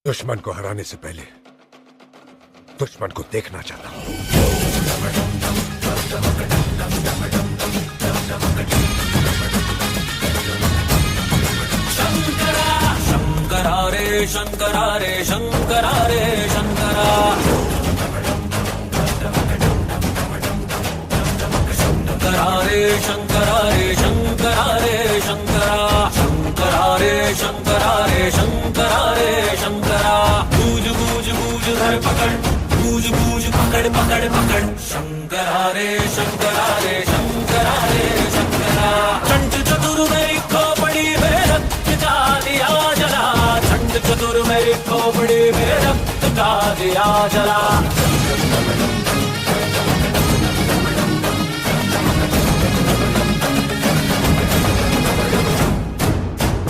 दुश्मन को हराने से पहले दुश्मन को देखना चाहता हूं। शंकरा रे शंकरा रे शंकरा रे शंकरा शंकरा रे शंकरा रे शंकरा रे शंकरा शंकरा रे शंकरा रे शंकरा रे शंकरा बूझ बूझ बूझ धर पकड़ बूझ बूझ पकड़ पकड़ पकड़ शंकरा रे शंकरा रे शंकरा रे शंकरा चंड चतुर मेरी खोपड़ी में रक्त का दिया जला चंड चतुर मेरी खोपड़ी में रक्त का दिया जला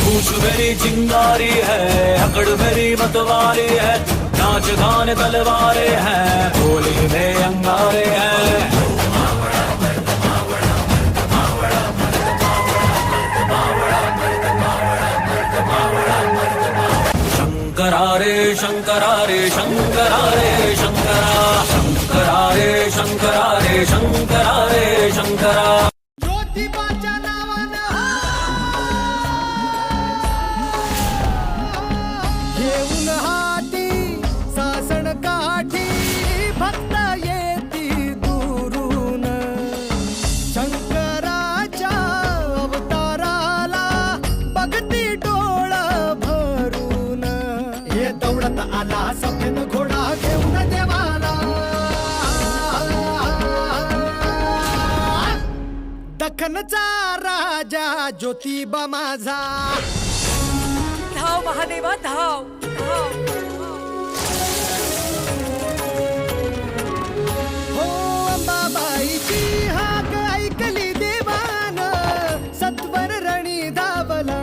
पूछ मेरी चिंगारी है अकड़ मेरी मतवारी है नाच गान तलवारे हैं गोली में अंगारे हैं शंकरा रे शंकरा रे शंकरा रे शंकरा शंकरा रे शंकरा रे शंकरा रे शंकरा ज्योतिबाच्या नावानं घेऊन हाती सासण काठी भक्त येती दुरून शंकराच्या अवताराला बघती डोळ भरून हे दौडत आला सफेद घोडा घेऊन देवाला दखनचा राजा ज्योतिबा माझा धाव महादेवा धाव धाव हो अंबाबाईची हाक ऐकली देवान सत्वर रणी धावला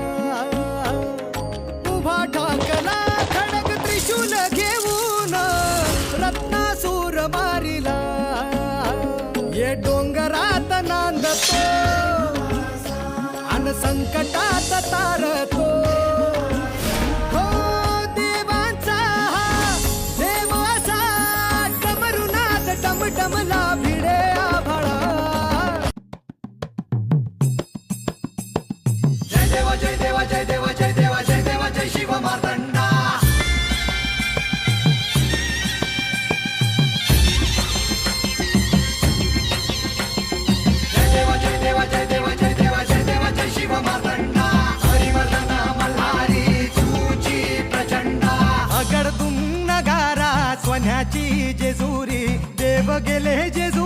उभा ठाकला खडक त्रिशूल घेऊन रत्नासूर मारिला ये डोंगरात नांदतो अन संकटात तारतो हो देवांचा हा देव असा डमरुनाद डमडमला भिडे आभाळा जय देवा जय देवा जय देवा जय देवा जय देवा जय शिव मार्तंडा जय देवा जय देवा जय देवा जय देवा जय देवा जय शिव मार्तंडा हरिवर्धन मल्हारी तुझी प्रचंडा अगडतून नगारा सोन्याची जेजुरी देव गेले जेजुरी